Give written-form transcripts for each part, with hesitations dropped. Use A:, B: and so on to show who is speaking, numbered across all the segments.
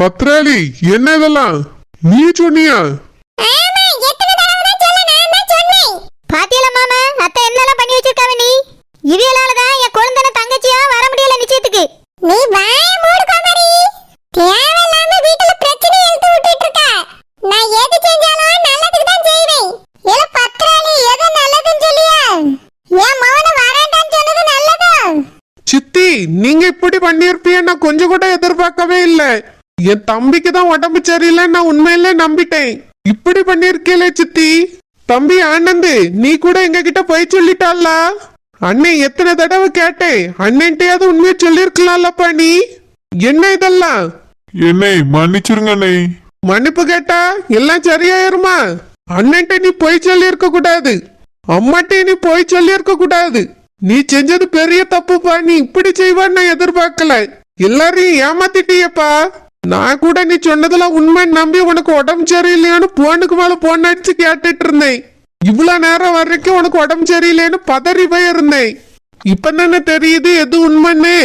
A: பத்ராளி என்ன இதெல்லாம் நீ சொன்னியா?
B: பாத்தியல மாமா, அத்தை என்னெல்லாம் பண்ணி வச்சிருக்காவ நீ. இவியலாலதான் என் குழந்தை தங்கச்சியா வர முடியல நிச்சயத்துக்கு. நீ வாய மூடு கோமரி. தேவையில்லாம வீட்டுல பிரச்சனை எழுத்து விட்டுட்டு இருக்க. நான் எது செஞ்சாலும் நல்லதுக்கு தான் செய்வேன். ஏல பத்ராளி எது நல்லதுன்னு சொல்லியா? என் மவன வரேன்டான்னு சொன்னது நல்லதா?
A: சித்தி, நீங்க இப்படி பண்ணிருப்பீன்னு நான் கொஞ்சம் கூட எதிர்பார்க்கவே இல்லை. என் தம்பிக்கு தான் உடம்பு சரியில்லை, நான் உண்மையிலே நம்பிட்டேன். இப்படி பண்ணிருக்கீங்களே சித்தி. தம்பி ஆனந்த், நீ கூட எங்க கிட்ட போய் சொல்லிட்டால. அண்ணன் எத்தனை தடவை கேட்டேன், அண்ணன்ட்டையாவது உண்மையை சொல்லிருக்கலாம்லப்பா. நீ என்ன இதெல்லாம்?
C: என்னை மன்னிச்சிருங்க அண்ணே.
A: மன்னிப்பு கேட்டா எல்லாம் சரியாயிருமா? அண்ணன்ட்ட நீ போய் சொல்லி இருக்க கூடாது, அம்மாட்டே நீ போய் சொல்லி இருக்க கூடாது. நீ செஞ்சது பெரிய தப்புப்பா. நீ இப்படி செய்வான்னு நான் எதிர்பார்க்கல. எல்லாரையும் ஏமாத்திட்டியப்பா. நான் கூட நீ சொன்னதெல்லாம் உண்மை நம்பி உனக்கு உடம்பு சரியில்லையான்னு போனுக்கு மேல போன் அடிச்சு கேட்டுட்டு இருந்தேன். இவ்வளவு நேரம் வரைக்கும் உனக்கு உடம்பு சரியில்லைன்னு பதறி போய் இருந்தேன். இப்ப தானே தெரியுது எது உண்மைன்னு.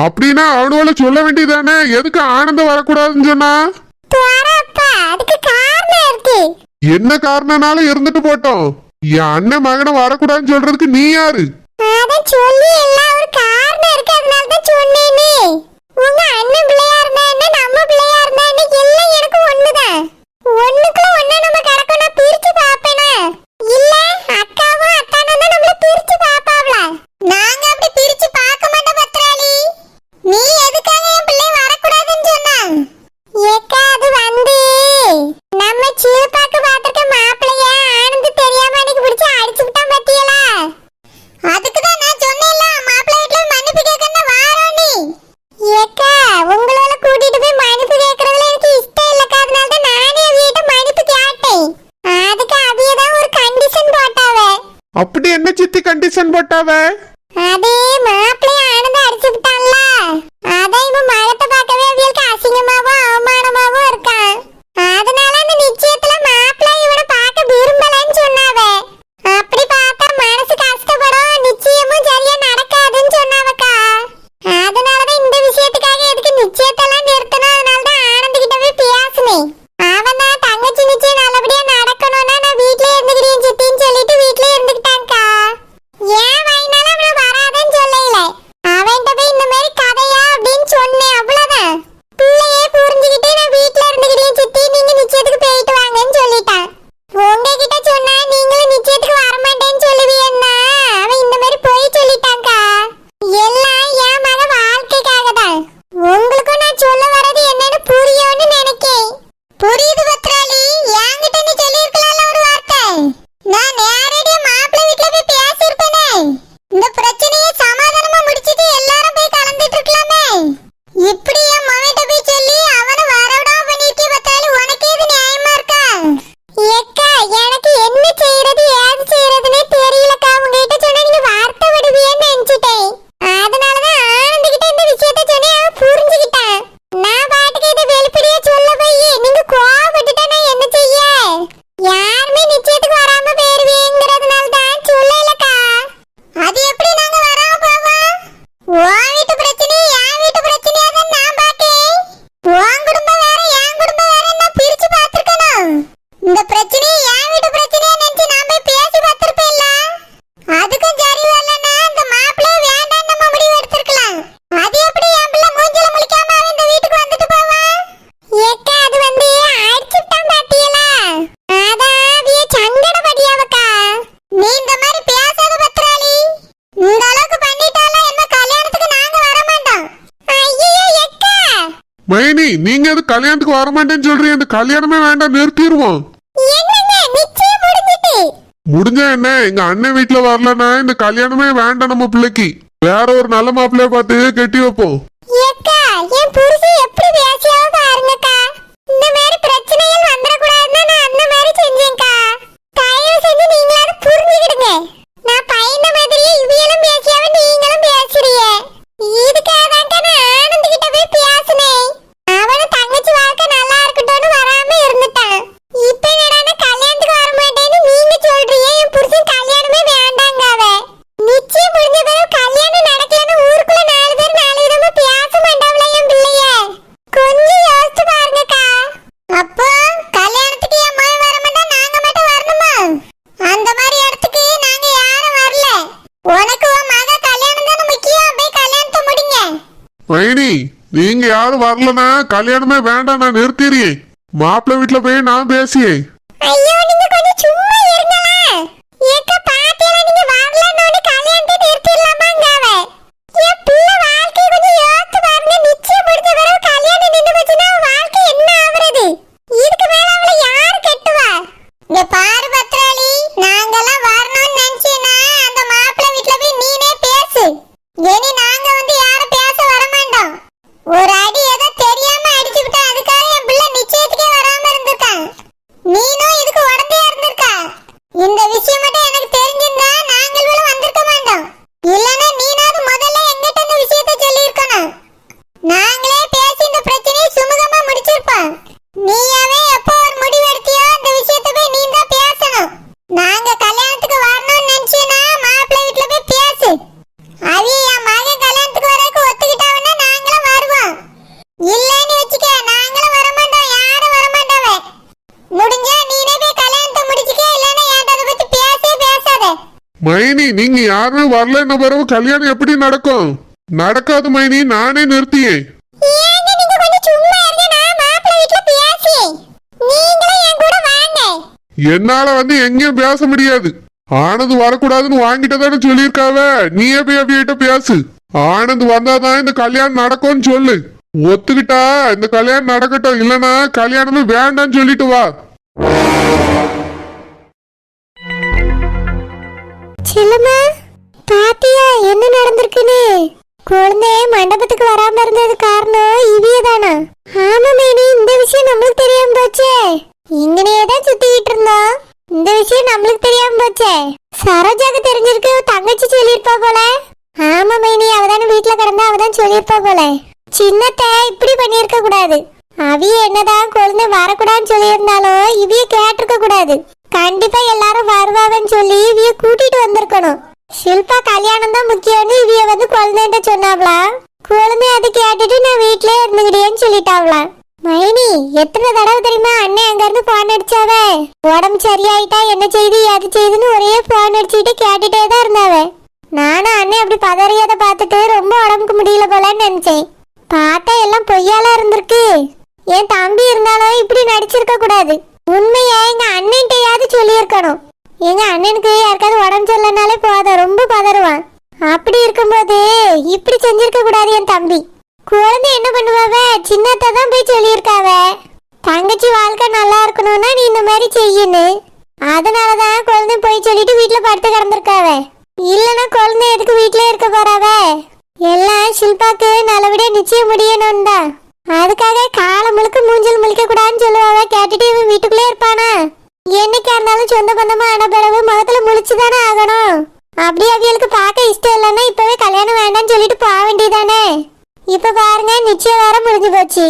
A: அப்படின்னா அவனோட சொல்ல வேண்டியதானே, எதுக்கு ஆனந்தம் வரக்கூடாதுன்னு சொன்னா? என்ன காரணனாலும் இருந்துட்டு போட்டோம். என் அண்ணன் மகனை வரக்கூடாதுன்னு சொல்றதுக்கு நீ யாரு?
B: சொல்லி எல்லாம் ஒரு காரணம் இருக்கு, அதனால தான் சொன்னேனே. உங்க அண்ணன் பிள்ளையா இருந்தா என்ன, நம்ம பிள்ளையா இருந்தா என்ன, எல்லாம் எனக்கு ஒண்ணுதான். ஒண்ணுக்குள்ள ஒண்ணா நம்ம கடக்கணும், பிரிச்சு பாப்பேனா? இல்ல அக்காவும் அத்தானும் தான் நம்மள பிரிச்சு பாப்பாவல. நாங்க அப்படி பிரிச்சு பார்க்க மாட்டோம் பத்ராளி. நீ எதுக்காக என் பிள்ளை வரக்கூடாதுன்னு சொன்னா? ஏக்கா அது வந்து நம்ம சீப்பாக்கு பாத்துக்க மாப்பிளைய ஆனந்து தெரியாம அன்னைக்கு பிடிச்சு அடிச்சுட்டான் பத்தியலா. அதுக்குதான் நான் சொன்னேன்ல, மாப்பிள்ளை வீட்ல மன்னிப்பு கேட்கணும் வாரோம் நீ. ஏக்கா உங்களால கூட்டிட்டு போய் மன்னிப்பு கேட்கறதுல எனக்கு இஷ்டம் இல்லக்கா, அதனால தான் நானே வீட்டை மன்னிப்பு கேட்டேன். அதுக்கு அவியதான் ஒரு கண்டிஷன் போட்டாவ.
A: அப்படி என்ன சித்தி கண்டிஷன் போட்டாவ?
B: அதே மாப்பிள்ளை ஆனந்த அடிச்சுட்டான்ல, அதான் இவன் மகத்தை பார்க்கவே அவியலுக்கு அசிங்கமாவும் அவமானமாவும் இருக்கான். அதனால அந்த நிச்சயத்துல மாப்பிள்ளை இவனை பார்க்க விரும்பலன்னு சொன்னாவ. அப்படி பார்த்தா மனசு கஷ்டப்படும், நிச்சயமும் சரியா நடக்காதுன்னு சொன்னாவக்கா. அதனாலதான் இந்த விஷயத்துக்காக எதுக்கு நிச்சயத்தெல்லாம் நிறுத்தணும், அதனாலதான் ஆனந்த் கிட்ட போய் பேசினேன். அவன் தான் தங்கச்சி நிச்சயம் நல்லபடியா நடக்கணும்னா நான் வீட்லயே இருந்துக்கிறேன் சித்தின்னு சொல்லிட்டு வீட்லயே இருந்துக்கிட்டான்க்கா. ஏன் வாயினால அவனை வராதன்னு சொல்லல, அவன்கிட்ட போய் இந்த மாதிரி கதையா அப்படின்னு சொன்னேன், அவ்வளவுதான். பிள்ளையே புரிஞ்சுக்கிட்டு நான் வீட்ல இருந்துக்கிறேன் சித்தி, நீங்க நிச்சயத்துக்கு போயிட்டு வாங்கன்னு சொல்லிட்டான். உங்ககிட்ட சொன்னா நீங்களும் நிச்சயத்துக்கு வரமாட்டேன்னு சொல்லுவீன்னா அவன் இந்த மாதிரி போய் சொல்லிட்டான்க்கா. எல்லாம் என் மக வாழ்க்கைக்காக தான். உங்களுக்கும் நான் சொல்ல வரது என்னன்னு புரியும்னு நினைக்கேன். புரியுது பத்ராளி, என்கிட்ட நீ சொல்லியிருக்கலாம்ல ஒரு வார்த்தை. நான் நேரடியா மாப்பிள்ளை வீட்டுல போய் பேசியிருப்பேனே. இந்த பிரச்சனையை சமாதானமா முடிச்சிட்டு எல்லாரும் போய் கலந்துட்டு இருக்கலாமே. இப்படி என் மகன்கிட்ட போய் சொல்லி அவனை வரவிடாம பண்ணிருக்கே பத்ராளி, உனக்கு இது நியாயமா இருக்கா? ஏக்கா எனக்கு என்ன செய்யறது ஏது செய்யறதுன்னே தெரியலக்கா. உங்ககிட்ட சொன்னா நீங்க வார்த்தை விடுவீன்னு நினைச்சிட்டேன். அதனாலதான் ஆனந்துகிட்ட இந்த விஷயத்த சொன்னே, அவன் புரிஞ்சுக்கிட்டான். நான் பாட்டுக்கு இதை வெளிப்படையா சொல்ல போய் நீங்க கோவப்பட்டுட்டா நான் என்ன செய்ய? யாருமே நிச்சயத்துக்கு வராம போயிருவீங்கிறதுனால தான் சொல்லலக்கா. அது எப்படி நாங்க வராம போவோம்? உன் வீட்டு பிரச்சனை என் வீட்டு பிரச்சனையா தான் நான் பாக்கேன். உன் குடும்பம் வேற என் குடும்பம் வேற நான் பிரிச்சு பார்த்திருக்கணும். இந்த பிரச்சனையை என் வீட்டு பிரச்சனையா நினைச்சு நான் போய் பேசி பார்த்திருப்பேன்ல. அதுக்கும் சரி வரலன்னா அந்த மாப்பிள்ளைய வேண்டாம் நம்ம முடிவு எடுத்திருக்கலாம். அது எப்படி என் பிள்ளை மூஞ்சில முழிக்காம அவன் இந்த வீட்டுக்கு வந்துட்டு போவான்? ஏக்கா அது வந்து அடிச்சுட்டான் பாத்தியலா, அதான் அவிய சங்கடப்படியாவக்கா. நீ இந்த மாதிரி பேசாத பத்ராளி. இந்த அளவுக்கு பண்ணிட்டாலும் என்ன கல்யாணத்துக்கு நாங்க வர மாட்டோம். ஐயோ ஏக்கா.
A: மைனி, நீங்க அது கல்யாணத்துக்கு வரமாட்டேன்னு சொல்றீங்க. அந்த கல்யாணமே வேண்டாம், நிறுத்திடுவோம்.
B: என்னங்க நிச்சயம் முடிஞ்சிட்டு?
A: முடிஞ்சா என்ன, எங்க அண்ணன் வீட்டுல வரலன்னா இந்த கல்யாணமே வேண்டாம். நம்ம பிள்ளைக்கு வேற ஒரு நல்ல மாப்பிள்ளைய பார்த்து கட்டி வைப்போம்.
B: ஏக்கா என் புருஷன் எப்படி பேசியாவோ பாருங்கக்கா. இந்த மாதிரி பிரச்சனைகள் வந்துடக்கூடாதுன்னு நான் அந்த மாதிரி செஞ்சேன்க்கா. தயவு செஞ்சு நீங்களாவது புரிஞ்சுக்கிடுங்க. நான் பையன மாதிரியே இவியலும் பேசியாவ நீங்களும் பேசுறீங்க. இதுக்காக தான்க்கா நான்
C: யாரும் வரலனா கல்யாணமே வேண்டாம், நான் நிறுத்திடுறேன். மாப்பிள்ளை வீட்டுல போய் நான் பேசியேன்.
B: ஐயோ நீங்க கொஞ்சம் சும்மா இருங்களா. ஏக்க பாட்டில நீங்க வரலன்னு கல்யாணத்தை நிறுத்திடலாமாங்கவே. என் பிள்ளை வாழ்க்கை கொஞ்சம் யோசிச்சு பாருங்க. நிச்சயம் முடிஞ்ச பிறகு கல்யாணம் நின்னு போச்சுன்னா வாழ்க்கை என்ன ஆவறது? இதுக்கு மேல அவளை யார் கெட்டுவா? இங்க பாரு பத்ராளி, நாங்கெல்லாம் வரணும்னு நினைச்சேனா அந்த மாப்பிள்ளை வீட்ல போய் நீனே பேசு. இனி நாங்க வந்து யாரும் பேச வர மாட்டோம். ஒரு அடி ஏதோ தெரியாம அடிச்சு விட்டா அதுக்காக என் பிள்ளை நிச்சயத்துக்கே வராம இருந்திருக்கான். நீனும் இதுக்கு உடந்தையா இருந்திருக்கா. இந்த விஷயம் மட்டும் எனக்கு தெரிஞ்சிருந்தா நாங்களும் வந்திருக்க மாட்டோம். இல்லனா நீனாவது முதல்ல எங்கிட்ட இந்த விஷயத்தை சொல்லியிருக்கணும். நாங்களே பேசி இந்த பிரச்சனையை சுமூகமா முடிச்சிருப்போம். நீயாவே எப்போ ஒரு முடிவு எடுத்தியோ அந்த விஷயத்தை போய் நீ தான் பேசணும். நாங்க கல்யாணத்துக்கு வரணும்னு நினைச்சேனா மாப்பிள்ளை வீட்டுல போய் பேசு. அது என் மகன் கல்யாணத்துக்கு வரதுக்கு ஒத்துக்கிட்டாவன்னா நாங்களும் வருவோம். இல்லன்னு வச்சுக்க நாங்களும் வரமாட்டோம், யாரும் வரமாட்டாவே. முடிஞ்சா நீனே போய் கல்யாணத்தை முடிச்சுக்க, இல்லன்னா என்கிட்ட அதை பத்தி பேசவே பேசாத.
C: மைனி, நீங்க யாருமே வரலன்ன பிறகு கல்யாணம் எப்படி நடக்கும்? நடக்காது மைனி, நானே நிறுத்தியேன்.
B: ஏங்க நீங்க கொஞ்சம் சும்மா இருங்க, நான் மாப்பிள்ளை வீட்ல பேசி. நீங்களும் என் கூட வாங்க.
C: என்னால வந்து எங்கேயும் பேச முடியாது. ஆனந்த் வரக்கூடாதுன்னு வாங்கிட்டு தானே சொல்லியிருக்காவ. நீயே போய் அவியிட்ட பேசு. ஆனந்த் வந்தாதான் இந்த கல்யாணம் நடக்கும்னு சொல்லு. ஒத்துக்கிட்டா இந்த கல்யாணம் நடக்கட்டும், இல்லனா கல்யாணமே வேண்டாம்னு சொல்லிட்டு வா.
B: செல்லம்மா, பாத்தியா என்ன நடந்திருக்குன்னு? குழந்தைய மண்டபத்துக்கு வராம இருந்தது காரணம் இவிய தானா? ஆமா மேனி, இந்த விஷயம் நம்மளுக்கு தெரியாம போச்சே. இங்கனே தான் சுத்திக்கிட்டு இருந்தோம். இந்த விஷயம் நம்மளுக்கு தெரியாம போச்சே. சரோஜாக்கு தெரிஞ்சிருக்கு, தங்கச்சி சொல்லியிருப்பா போல. ஆமா மேனி, அவதான வீட்டுல கிடந்தா அவதான் சொல்லியிருப்பா போல. சின்னத்தை இப்படி பண்ணிருக்க கூடாது. அவிய என்னதான் குழந்தை வரக்கூடாதுன்னு சொல்லியிருந்தாலும் இவிய கேட்டிருக்க கூடாது. கண்டிப்பா எல்லாரும் வருவாங்கன்னு சொல்லி இவிய கூட்டிட்டு வந்திருக்கணும். ஷில்பா கல்யாணம் தான் முக்கியம்னு இவிய வந்து குழந்தைன்ட்ட சொன்னாவளா. குழந்தை அதை கேட்டுட்டு நான் வீட்லயே இருந்துக்கிட்டேன்னு சொல்லிட்டாவளா. மைனி, எத்தனை தடவை தெரியுமா அண்ணன் அங்க இருந்து போன் அடிச்சாவே. உடம்பு சரியாயிட்டா என்ன செய்து அது செய்துன்னு ஒரே போன் அடிச்சுட்டு கேட்டுட்டே தான் இருந்தாவே. நானும் அண்ணன் அப்படி பதறியதை பார்த்துட்டு ரொம்ப உடம்புக்கு முடியல போலன்னு நினைச்சேன். பார்த்தா எல்லாம் பொய்யாலா இருந்திருக்கு. என் தம்பி இருந்தாலும் இப்படி நடிச்சிருக்க கூடாது. உண்மையா எங்க அண்ணன்ட்டையாவது சொல்லியிருக்கணும். எங்க அண்ணனுக்கு யாருக்காவது உடம்பு சரியில்லைனாலே போதும், ரொம்ப பதறுவான். அப்படி இருக்கும்போது இப்படி செஞ்சிருக்க கூடாது என் தம்பி. குழந்தை என்ன பண்ணுவாவ? சின்னத்தை தான் போய் சொல்லியிருக்காவ. தங்கச்சி வாழ்க்கை நல்லா இருக்கணும்னா நீ இந்த மாதிரி செய்யணும். அதனாலதான் குழந்தை போய் சொல்லிட்டு வீட்டுல படுத்து கிடந்திருக்காவ. இல்லனா குழந்தை எதுக்கு வீட்லயே இருக்க போறாவ? எல்லாம் ஷில்பாக்கு நல்லபடியா நிச்சயம் முடியணும் தான். அதுக்காக காலம் முழுக்க மூஞ்சல் முழிக்க கூடாதுன்னு சொல்லுவாவ. கேட்டுட்டு இவன் வீட்டுக்குள்ளே இருப்பானா? என்னைக்கா இருந்தாலும் சொந்த பந்தமா ஆன பிறகு முகத்துல முழிச்சுதானே ஆகணும். அப்படியே அவியலுக்கு பார்க்க இஷ்டம் இல்லைன்னா இப்பவே கல்யாணம் வேண்டாம்னு சொல்லிட்டு போக வேண்டியதானே. இப்ப பாருங்க, நிச்சயம் வேற முடிஞ்சு போச்சு.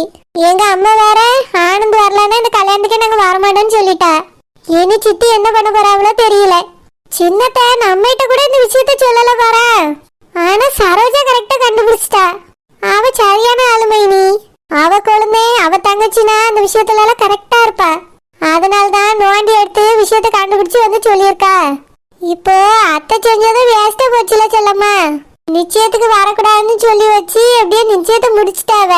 B: எங்க அம்மா வேற ஆனந்த் வரலன்னா இந்த கல்யாணத்துக்கே நாங்க வரமாட்டோம்னு சொல்லிட்டா. இனி சித்தி என்ன பண்ண போறாவளோ தெரியல. சின்னத்தை நம்மகிட்ட கூட இந்த விஷயத்த சொல்லல பாரா. ஆனா சரோஜா கரெக்டா கண்டுபிடிச்சிட்டா. அவ சரியான ஆளுமைனி. அவ குழந்தை அவ தங்கச்சினா அந்த விஷயத்துல எல்லாம் கரெக்டா இருப்பா. அதனாலதான் நோண்டி எடுத்து விஷயத்த கண்டுபிடிச்சு வந்து சொல்லியிருக்கா. இப்போ அத்தை செஞ்சதும் வேஸ்டா போச்சுல செல்லம்மா. நிச்சயத்துக்கு வரக்கூடாதுன்னு சொல்லி வச்சு அப்படியே நிச்சயத்தை முடிச்சிட்டாவ.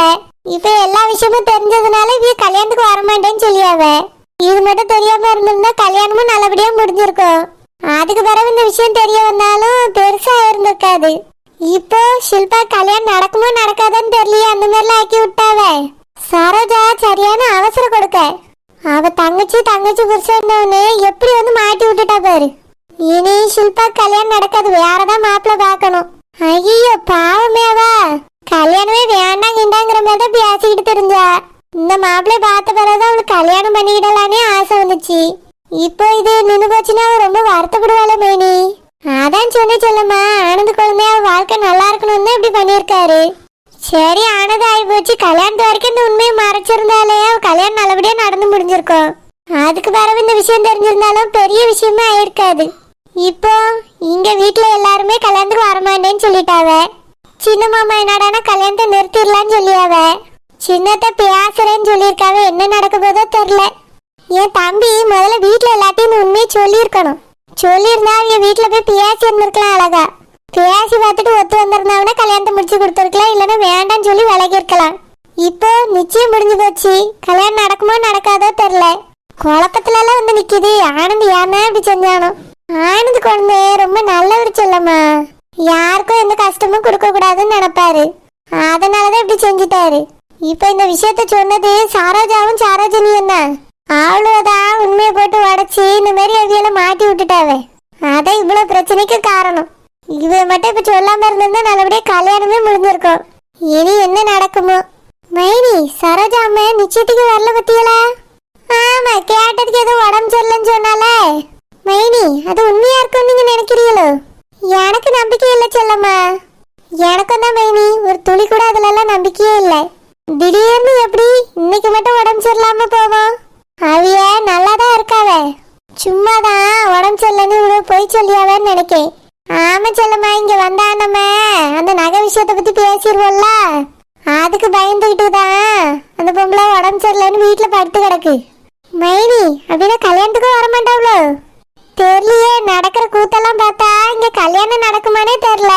B: இப்ப எல்லா விஷயமும் தெரிஞ்சதுனால இவ கல்யாணத்துக்கு வரமாட்டேன்னு சொல்லியாவ. இது மட்டும் தெரியாம இருந்திருந்தா கல்யாணமும் நல்லபடியா முடிஞ்சிருக்கும். அதுக்கு பிறகு இந்த விஷயம் தெரிய வந்தாலும் பெருசா இருந்திருக்காது. இப்போ ஷில்பா கல்யாணம் நடக்குமோ நடக்காதான்னு தெரியலையே, அந்த மாதிரிலாம் ஆக்கி விட்டாவ. சரோஜா சரியான அவசரம் கொடுக்க. அவ தங்கச்சி புருஷன்னு எப்படி வந்து மாட்டி விட்டுட்டா பாரு. இனி ஷில்பா கல்யாணம் நடக்காது, வேறதான் மாப்பிள்ள பாக்கணும். ஐயோ பாவமேவா, கல்யாணமே வேண்டாங்கிட்டாங்கிற மாதிரி தான் பேசிக்கிட்டு தெரிஞ்சா. இந்த மாப்பிள்ளை பார்த்த பிறகுதான் அவளுக்கு கல்யாணம் பண்ணிக்கிடலானே ஆசை வந்துச்சு. இப்போ இது நின்று போச்சுன்னா ரொம்ப வருத்தப்படுவாள மேனி. அதான் சொல்லமா ஆனந்த குழந்தைய வாழ்க்கை நல்லா இருக்கணும்னு இப்படி பண்ணியிருக்காரு. சரி ஆனது ஆகி போச்சு. கல்யாணத்து வரைக்கும் இந்த உண்மையை மறைச்சிருந்தாலே அவ கல்யாணம் நல்லபடியா நடந்து முடிஞ்சிருக்கும். அதுக்கு பிறகு இந்த விஷயம் தெரிஞ்சிருந்தாலும் பெரிய விஷயமே ஆயிருக்காது. இப்போ இங்க வீட்டுல எல்லாருமே கல்யாணத்துக்கு வரமாட்டேன்னு சொல்லிட்டாவ. சின்ன மாமா என்னடானா கல்யாணத்தை நிறுத்திடலான்னு சொல்லியாவ. சின்னத்தை பேசுறேன்னு சொல்லியிருக்காவ. என்ன நடக்க போதோ தெரியல. என் தம்பி முதல்ல வீட்டுல எல்லாத்தையும் உண்மையை சொல்லியிருக்கணும். சொல்லியிருந்தா அவங்க வீட்டுல போய் பேசி இருந்திருக்கலாம். அழகா பேசி பார்த்துட்டு ஒத்து வந்திருந்தாங்கன்னா கல்யாணத்தை முடிச்சு கொடுத்துருக்கலாம். இல்லைன்னா வேண்டான்னு சொல்லி விலகி இருக்கலாம். இப்போ நிச்சயம் முடிஞ்சு போச்சு. கல்யாணம் நடக்குமோ நடக்காதோ தெரியல. குழப்பத்துல எல்லாம் வந்து நிக்குது. ஆனந்த் ஏன்னா இப்படி செஞ்சானோ? ஆனந்த் குழந்தை ரொம்ப நல்லவர் செல்லம்மா. யாருக்கும் எந்த கஷ்டமும் கொடுக்க கூடாதுன்னு நினைப்பாரு. அதனாலதான் இப்படி செஞ்சுட்டாரு. இப்ப இந்த விஷயத்த சொன்னது சாரோஜாவும் சாரோஜனியும் தான். அவ்வளவுதான் உண்மையை போட்டு உடைச்சு இந்த மாதிரி அவியல மாட்டி விட்டுட்டாவே. அதான் இவ்வளவு பிரச்சனைக்கு காரணம். இவ மட்டும் இப்ப சொல்லாம இருந்தா நல்லபடியா கல்யாணமே முடிஞ்சிருக்கும். இனி என்ன நடக்குமோ? மைனி, சரோஜா அம்மா நிச்சயத்துக்கு வரல பத்தியலா? ஆமா, கேட்டதுக்கு ஏதோ உடம்பு சரியில்லைன்னு சொன்னாலே. மைனி, அது உண்மையா இருக்கும் நீங்க நினைக்கிறீங்களோ? எனக்கு நம்பிக்கை இல்லை செல்லம்மா. எனக்கும் தான் மைனி, ஒரு துளி கூட அதுல எல்லாம் நம்பிக்கையே இல்லை. திடீர்னு எப்படி இன்னைக்கு மட்டும் உடம்பு சரியில்லாம போவோம்? அவிய நல்லாதான் இருக்காவே. சும்மாதான் உடம்பு சரியில்லைன்னு இவ்வளவு போய் சொல்லியாவேன்னு நினைக்கேன். ஆமா செல்லம்மா, இங்க வந்தா நம்ம அந்த நகை விஷயத்த பத்தி பேசிடுவோம்ல. அதுக்கு பயந்துகிட்டு தான் அந்த பொம்பளை உடம்பு சரியில்லைன்னு வீட்டுல படுத்து கிடக்கு. மைனி, அப்படின்னா கல்யாணத்துக்கும் வரமாட்டாவ்ளோ? தெரியலையே. நடக்கிற கூத்தெல்லாம் பார்த்தா இங்க கல்யாணம் நடக்குமானே தெரியல.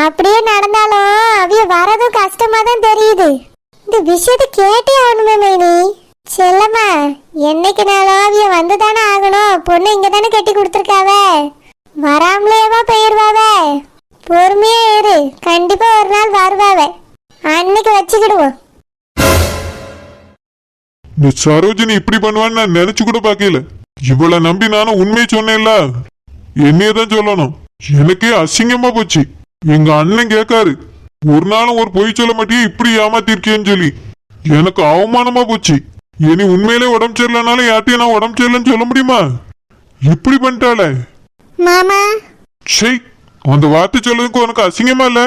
B: அப்படியே நடந்தாலும் அவிய வரதும் கஷ்டமா தான் தெரியுது. இந்த விஷயத்த கேட்டே ஆகணுமே மைனி. செல்லம்மா, என்னைக்குனாலும் அவிய வந்துதானே ஆகணும். பொண்ணு இங்க தானே கட்டி கொடுத்துருக்காவே. வராமலேவா போயிருவாவே. பொறுமையா இரு, கண்டிப்பா ஒரு நாள் வருவாவே. அன்னைக்கு வச்சுக்கிடுவோம்.
C: இந்த சரோஜினி இப்படி பண்ணுவான்னு நான் நினைச்சு கூட பாக்கல. இவளை நம்பி நானும் உண்மையை சொன்னேன்ல, என்னையே தான் சொல்லணும். எனக்கே அசிங்கமா போச்சு. எங்க அண்ணன் கேட்காரு, ஒரு நாளும் ஒரு பொய் சொல்ல மாட்டியே, இப்படி ஏமாத்திருக்கேன்னு சொல்லி. எனக்கு அவமானமா போச்சு. இனி உண்மையிலே உடம்பு சரியில்லைனாலும் யார்ட்டையும் நான் உடம்பு சரியில்லைன்னு சொல்ல முடியுமா? இப்படி பண்ணிட்டாளே
B: மாமா.
C: சே, அந்த வார்த்தை சொல்லதுக்கு உனக்கு அசிங்கமா இல்ல?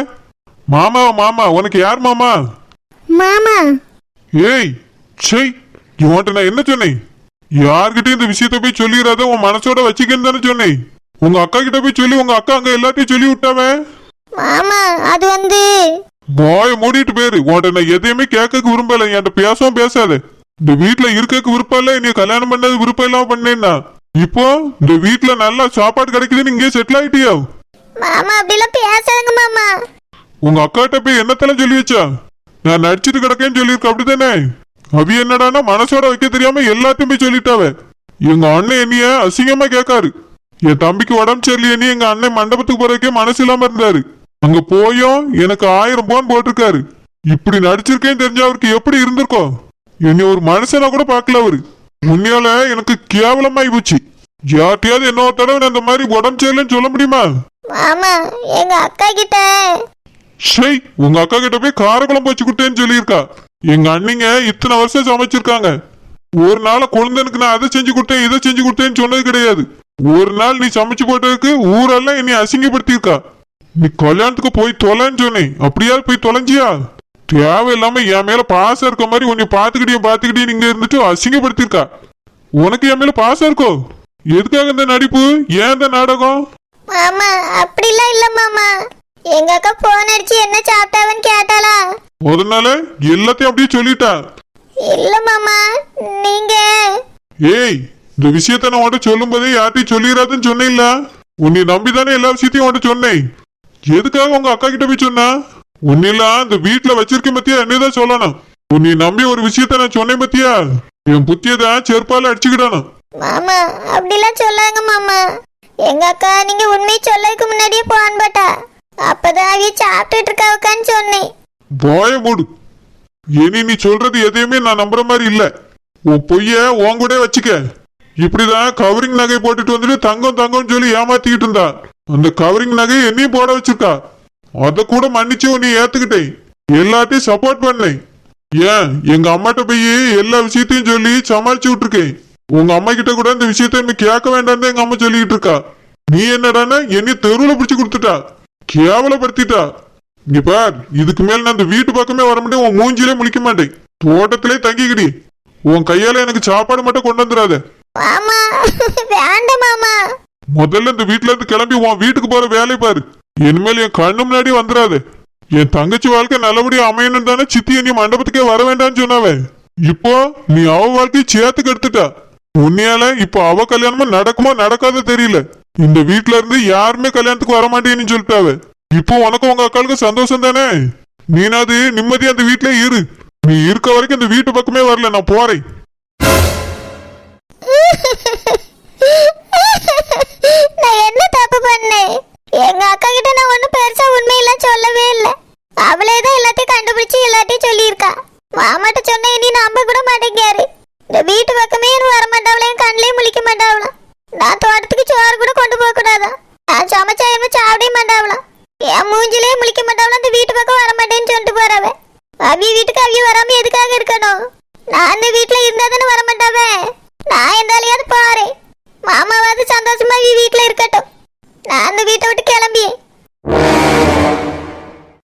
C: மாமா மாமா, உனக்கு யார் மாமா?
B: மாமா.
C: ஏய், சே, இவன்ட்ட நான் என்ன சொன்னேன்? யார்கிட்டயும் இந்த விஷயத்த போய் சொல்லிடாத, உன் மனசோட வச்சுக்கன்னு தானே சொன்னேன். உங்க அக்கா கிட்ட போய் சொல்லி உங்க அக்கா அங்க எல்லாத்தையும் சொல்லி விட்டாவே.
B: மாமா, அது வந்து
C: வாய மூடிட்டு பேரு. உன்ட்ட நான் எதையுமே கேட்க விரும்பல. என்கிட்ட பேசவும் பேசாத. இந்த வீட்டுல இருக்க விருப்பம் இல்ல. நீ கல்யாணம் பண்ணது விருப்பம் இல்லாம பண்ணேன்னா இப்போ இந்த வீட்டுல நல்லா சாப்பாடு கிடைக்குதுன்னு இங்கே செட்டில் ஆயிட்டியா?
B: மாமா, அப்படிலாம் பேசாதங்க மாமா.
C: உங்க அக்காட்ட போய் என்னத்தெல்லாம் சொல்லி வச்சா? நான் நடிச்சிட்டு கிடக்கேன்னு சொல்லியிருக்க, அப்படித்தானே? அவி என்னடானா மனசோட வைக்க தெரியாம எல்லாத்தையும் போய் சொல்லிட்டாவ. எங்க அண்ணன் என்னைய அசிங்கமா கேட்காரு. என் தம்பிக்கு உடம்பு சரியில்லையே, எங்க அண்ணன் மண்டபத்துக்கு போறதுக்கே மனசு இல்லாம இருந்தாரு. அங்க போயும் எனக்கு 1000 பவுன் போட்டிருக்காரு. இப்படி நடிச்சிருக்கேன்னு தெரிஞ்சா அவருக்கு எப்படி இருந்திருக்கோம்? என்னை ஒரு மனுஷனா கூட பார்க்கல அவரு. உன்னையால எனக்கு கேவலமாயி போச்சு. யார்ட்டையாவது என்ன தடவை அந்த மாதிரி உடம்பு சரியில்லைன்னு சொல்ல முடியுமா?
B: மாமா, எங்க அக்கா கிட்ட
C: ஷை, உங்க அக்கா கிட்ட போய் காரக்குழம்பு வச்சு கொடுத்தேன்னு சொல்லியிருக்கா. எங்க அண்ணிங்க இத்தனை வருஷம் சமைச்சிருக்காங்க. ஒரு நாள் குழந்தைனுக்கு நான் அதை செஞ்சு கொடுத்தேன் இதை செஞ்சு கொடுத்தேன்னு சொன்னது கிடையாது. ஒரு நாள் நீ சமைச்சு போட்டதுக்கு ஊரெல்லாம் என்னை அசிங்கப்படுத்தியிருக்கா. நீ கல்யாணத்துக்கு போய் தொலைன்னு சொன்னேன். அப்படியாவது போய் தொலைஞ்சியா? தேவையில்லாம என் மேல பாசம் இருக்க மாதிரி உன்னை பாத்துக்கிட்டே நீங்க இருந்துட்டு அசிங்கப்படுத்திருக்கா. உனக்கு என் மேல பாசம் இருக்கோ? எதுக்காக இந்த நடிப்பு? ஏன் இந்த நாடகம்?
B: மாமா, அப்படிலாம் இல்ல மாமா. எங்க அக்கா போன் அடிச்சு என்ன சாப்பிட்டாவன்னு கேட்டாளா?
C: அதனால எல்லாத்தையும் அப்படியே சொல்லிட்டா.
B: இல்ல மாமா, நீங்க
C: ஏய், இந்த விஷயத்த நான் உன்கிட்ட சொல்லும் போதே யார்ட்டையும் சொல்லிடாதுன்னு சொன்னேன்ல. உன்னை நம்பிதானே எல்லா விஷயத்தையும் உன்கிட்ட சொன்னேன். எதுக்காக உங்க அக்கா கிட்ட போய் சொன்னா? உன்னெல்லாம் இந்த வீட்டுல வச்சிருக்க பத்தியா என்னதான் சொல்லணும். உன்னை நம்பி ஒரு விஷயத்த நான் சொன்னேன் பத்தியா, என் புத்தியதான் செருப்பால அடிச்சுக்கிட்டானு.
B: மாமா, அப்படிலாம் சொல்லாங்க மாமா. எங்க அக்கா நீங்க உண்மை சொல்லதுக்கு முன்னாடியே போன் போட்டா. அப்பதான் அவிய சாப்பிட்டுட்டு இருக்காவுக்கான்னு சொன்னேன்.
C: வாய மூடு. இனி நீ சொல்றது எதையுமே நான் நம்புற மாதிரி இல்ல. உன் பொய்ய உன் கூட வச்சுக்க. இப்படிதான் கவரிங் நகை போட்டுட்டு வந்துட்டு தங்கம் தங்கம்னு சொல்லி ஏமாத்திக்கிட்டு இருந்தா. அந்த கவரிங் நகை என்னையும் போட வச்சிருக்கா. அத கூட மன்னிச்சு உன்னை ஏத்துக்கிட்டேன். எல்லாத்தையும் சப்போர்ட் பண்ணேன். ஏன் எங்க அம்மாட்ட போய் எல்லா விஷயத்தையும் சொல்லி சமாளிச்சு விட்டுருக்கேன். உங்க அம்மா கிட்ட கூட இந்த விஷயத்த நீ கேட்க வேண்டாம் எங்க அம்மா சொல்லிக்கிட்டு இருக்கா. நீ என்னடானா என்னை தெருவுல பிடிச்சு கொடுத்துட்டா, கேவலப்படுத்திட்டா. இங்க பார், இதுக்கு மேல நான் இந்த வீட்டு பக்கமே வர மாட்டேன். உன் மூஞ்சிலே முழிக்க மாட்டேன். தோட்டத்திலே தங்கிக்கிடி. உன் கையால எனக்கு சாப்பாடு மட்டும் கொண்டு வந்துடாத.
B: மாமா, வேண்டாம் மாமா.
C: முதல்ல இந்த வீட்டுல இருந்து கிளம்பி உன் வீட்டுக்கு போற வேலையை பாரு. இனிமேல் என் கண்ணு முன்னாடி வந்துடாத. என் தங்கச்சி வாழ்க்கை நல்லபடியா அமையணும் தானே சித்தி நீ மண்டபத்துக்கே வர வேண்டாம்னு சொன்னாவே. இப்போ நீ அவ வாழ்க்கையை சேர்த்துக்கு எடுத்துட்டா. உன்னையால இப்போ அவ கல்யாணமும் நடக்குமோ நடக்காத தெரியல. இந்த வீட்டுல இருந்து யாருமே கல்யாணத்துக்கு வர மாட்டேன்னு சொல்லிட்டாவ. இப்போ உனக்கு உங்க அக்காளுக்கு சந்தோஷம் தானே? நீனாது நிம்மதியா அந்த வீட்டுல இரு. நீ இருக்க வரைக்கும் இந்த வீட்டு பக்கமே வரல, நான் போறேன்.
B: நான் என்ன தப்பு பண்ணேன்? எங்க அக்கா கிட்ட நான் ஒண்ணும் பெருசா உண்மையெல்லாம் சொல்லவே இல்லை. அவளே தான் எல்லாத்தையும் கண்டுபிடிச்சு எல்லாத்தையும் சொல்லியிருக்கா. மாமாட்ட சொன்ன இனி நம்ப கூட மாட்டேங்காரு. இந்த வீட்டு பக்கமே வர மாட்டாவளையும், கண்ணிலையும் முழிக்க மாட்டாவலாம். நான் தோட்டத்துக்கு சோறு கூட கொண்டு போக கூடாதான். நான் சமைச்சா எதுவும் சாப்பிடவே மாட்டாவலாம். என் மூஞ்சிலே முழிக்க மாட்டாவலாம். இந்த வீட்டு பக்கம் வர மாட்டேன்னு சொல்லிட்டு போறவ. அவிய வீட்டுக்கு அவிய வராம எதுக்காக இருக்கணும்? நான் இந்த வீட்டுல இருந்தா தானே வர மாட்டாவே. நான் எந்தாலையாவது பாரு, மாமாவாவது சந்தோஷமா வீட்டுல இருக்கட்டும். நான் அந்த வீட்டை விட்டு கிளம்பி